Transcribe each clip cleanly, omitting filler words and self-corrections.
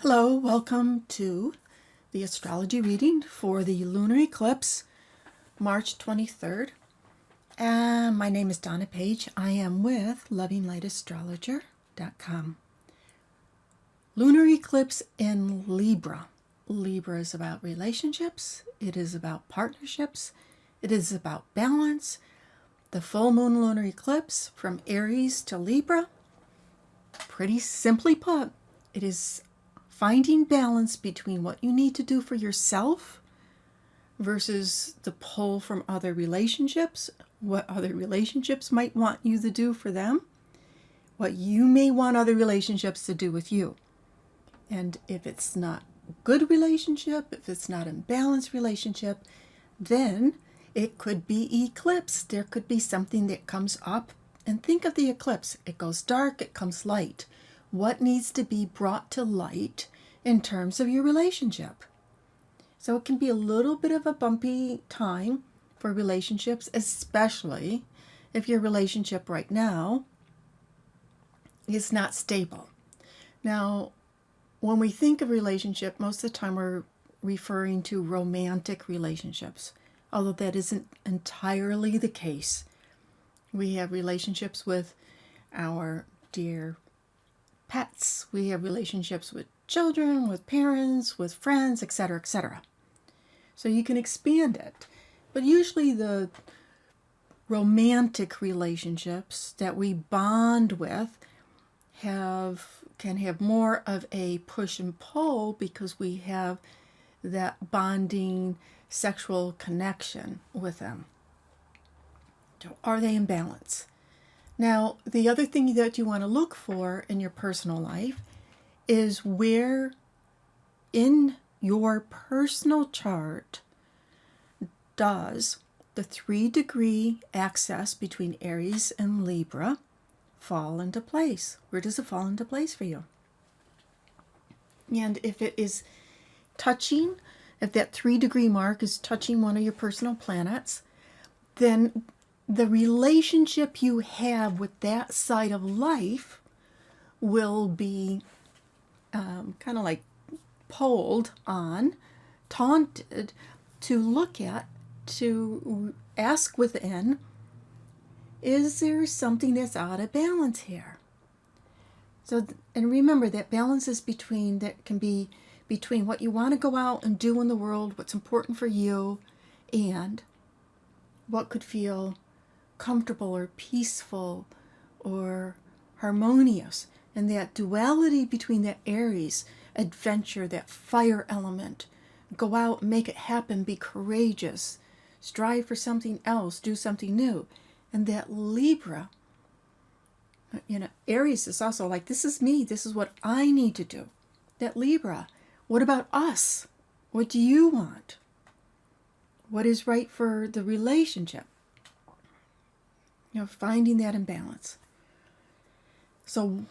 Hello, welcome to the astrology reading for the lunar eclipse, March 23rd. And my name is Donna Page. I am with LovingLightAstrologer.com. Lunar eclipse in Libra. Libra is about relationships. It is about partnerships. It is about balance. The full moon lunar eclipse from Aries to Libra. Pretty simply put, it is finding balance between what you need to do for yourself versus the pull from other relationships, what other relationships might want you to do for them, what you may want other relationships to do with you. And if it's not a good relationship, if it's not a balanced relationship, then it could be eclipse. There could be something that comes up. And think of the eclipse. It goes dark, it comes light. What needs to be brought to light in terms of your relationship? So it can be a little bit of a bumpy time for relationships, especially if your relationship right now is not stable. Now, when we think of relationship, most of the time we're referring to romantic relationships, although that isn't entirely the case. We have relationships with our dear pets. We have relationships with children, with parents, with friends, etc., etc. So you can expand it. But usually the romantic relationships that we bond with can have more of a push and pull because we have that bonding sexual connection with them. So are they in balance? Now, the other thing that you want to look for in your personal life is where in your personal chart does the 3-degree axis between Aries and Libra fall into place. Where does it fall into place for you? And if it is touching, if that 3-degree mark is touching one of your personal planets, then the relationship you have with that side of life will be kind of like polled on, taunted, to look at, to ask within, is there something that's out of balance here? So, and remember that balance is that can be between what you want to go out and do in the world, what's important for you, and what could feel comfortable or peaceful or harmonious. And that duality between that Aries adventure, that fire element, go out, make it happen, be courageous, strive for something else, do something new. And that Libra, Aries is also like, this is me, this is what I need to do. That Libra, what about us? What do you want? What is right for the relationship? Finding that imbalance. So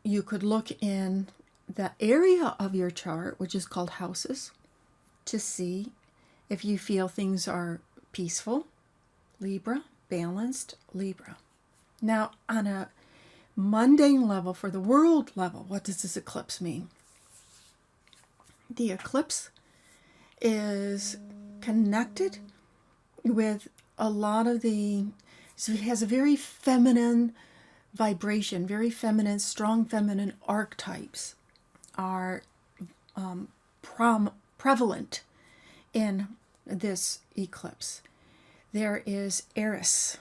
you could look in the area of your chart, which is called houses, to see if you feel things are peaceful, Libra, balanced, Libra. Now, on a mundane level, for the world level, what does this eclipse mean? The eclipse is connected with a lot of so it has a very feminine vibration, very feminine, strong feminine archetypes are prevalent in this eclipse. There is Eris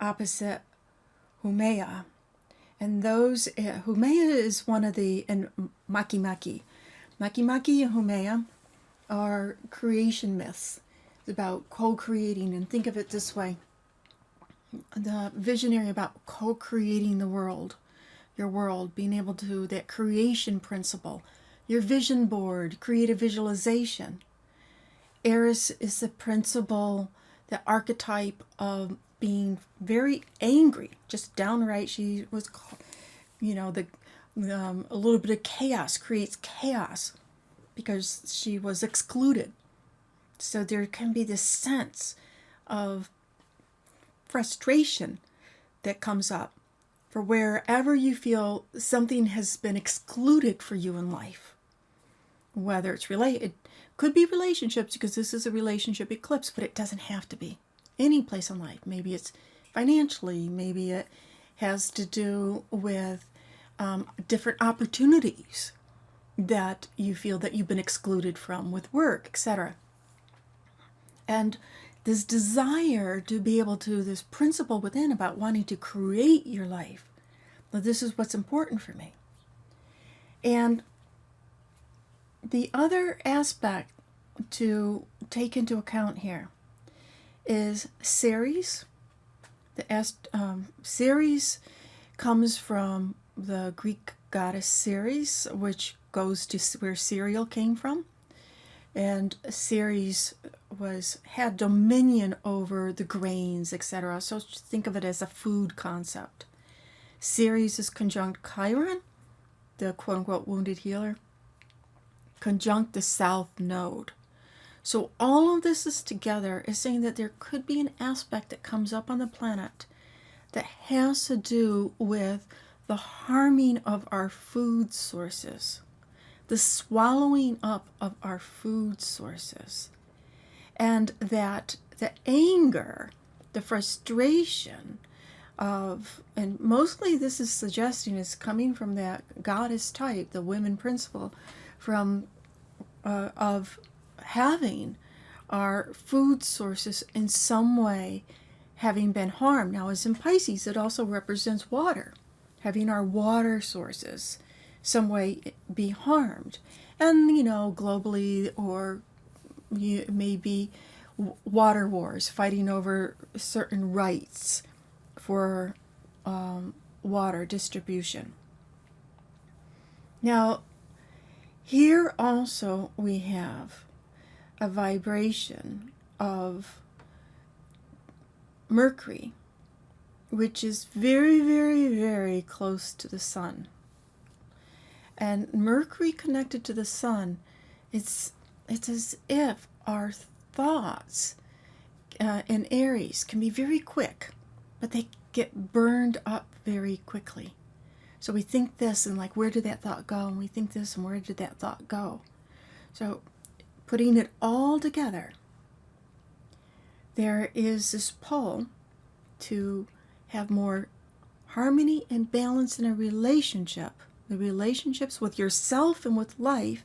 opposite Haumea, and those Haumea is one of and Makemake. Makemake and Haumea are creation myths. It's about co-creating, and think of it this way. The visionary about co-creating the world, your world, being able to, that creation principle, your vision board, creative visualization. Eris is the principle, the archetype of being very angry, just downright. She was, a little bit of chaos, creates chaos because she was excluded. So there can be this sense of frustration that comes up for wherever you feel something has been excluded for you in life. Whether it's it could be relationships, because this is a relationship eclipse, but it doesn't have to be. Any place in life. Maybe it's financially, maybe it has to do with different opportunities that you feel that you've been excluded from with work, etc. And this desire to be able to, this principle within about wanting to create your life. Now, this is what's important for me. And the other aspect to take into account here is Ceres. Ceres comes from the Greek goddess Ceres, which goes to where cereal came from. And Ceres had dominion over the grains, etc. So think of it as a food concept. Ceres is conjunct Chiron, the quote-unquote wounded healer, conjunct the south node. So all of this is together is saying that there could be an aspect that comes up on the planet that has to do with the harming of our food sources, the swallowing up of our food sources, and that the anger, the frustration of, and mostly this is suggesting is coming from that goddess type, the women principle, from of having our food sources in some way having been harmed. Now, as in Pisces, it also represents water, having our water sources some way be harmed. And, globally, or maybe water wars, fighting over certain rights for water distribution. Now, here also we have a vibration of Mercury, which is very, very, very close to the sun. And Mercury connected to the sun, it's as if our thoughts in Aries can be very quick, but they get burned up very quickly. So we think this and where did that thought go? And we think this and where did that thought go? So putting it all together, there is this pull to have more harmony and balance in a relationship, the relationships with yourself and with life,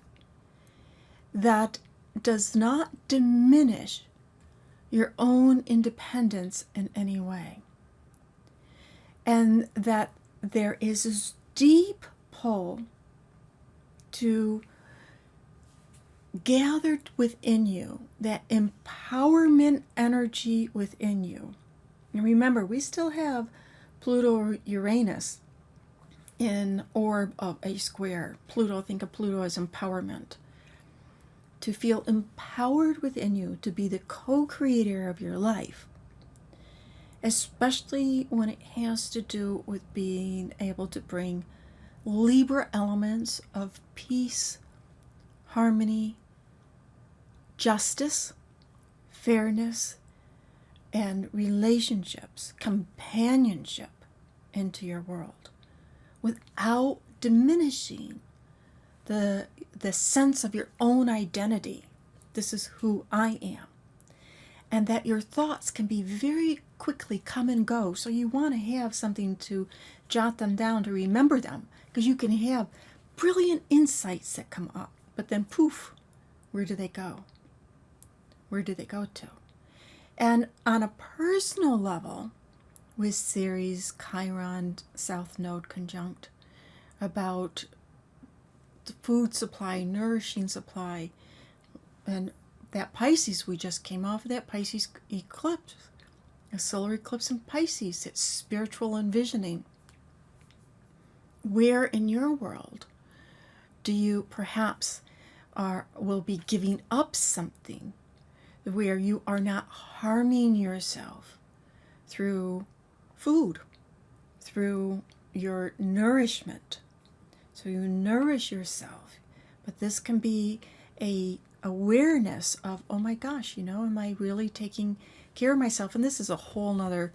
that does not diminish your own independence in any way. And that there is this deep pull to gather within you that empowerment energy within you. And remember, we still have Pluto or Uranus in orb of a square. Pluto, think of Pluto as empowerment. To feel empowered within you to be the co-creator of your life, especially when it has to do with being able to bring Libra elements of peace, harmony, justice, fairness, and relationships, companionship into your world without diminishing the sense of your own identity. This is who I am. And that your thoughts can be very quickly come and go. So you want to have something to jot them down, to remember them, because you can have brilliant insights that come up. But then poof, where do they go? Where do they go to? And on a personal level, with Ceres, Chiron, South Node conjunct, about the food supply, nourishing supply, and that Pisces, we just came off of that Pisces eclipse, a solar eclipse in Pisces. It's spiritual envisioning. Where in your world do you perhaps will be giving up something, where you are not harming yourself through food, through your nourishment? So you nourish yourself, but this can be a awareness of, oh my gosh, am I really taking care of myself? And this is a whole nother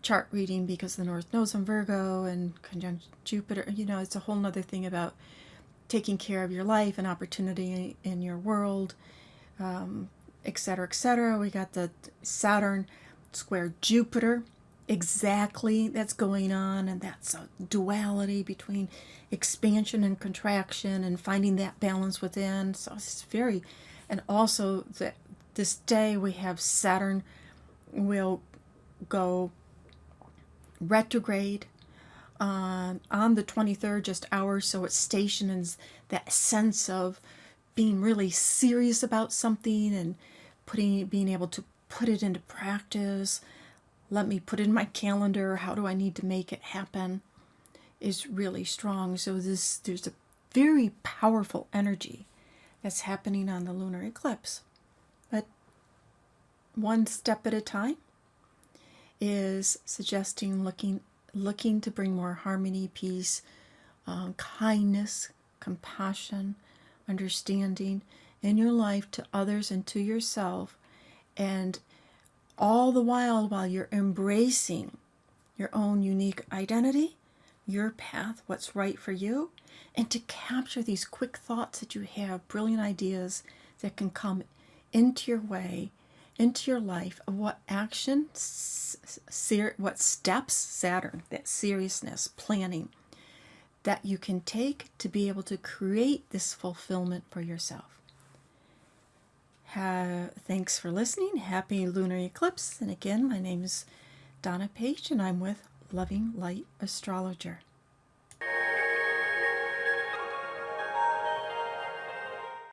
chart reading because the North Node's in Virgo and conjunct Jupiter. It's a whole nother thing about taking care of your life and opportunity in your world, etc., etc. We got the Saturn square Jupiter. Exactly, that's going on, and that's a duality between expansion and contraction and finding that balance within. So it's very, and also this day we have Saturn will go retrograde on the 23rd, just hours, so it's stationed in that sense of being really serious about something and being able to put it into practice. Let me put it in my calendar. How do I need to make it happen? Is really strong. So there's a very powerful energy that's happening on the lunar eclipse. But one step at a time is suggesting looking to bring more harmony, peace, kindness, compassion, understanding in your life to others and to yourself, and all the while you're embracing your own unique identity, your path, what's right for you, and to capture these quick thoughts that you have, brilliant ideas that can come into your way, into your life, of what action, what steps, Saturn, that seriousness, planning, that you can take to be able to create this fulfillment for yourself. Thanks for listening. Happy lunar eclipse. And again, my name is Donna Page, and I'm with Loving Light Astrologer.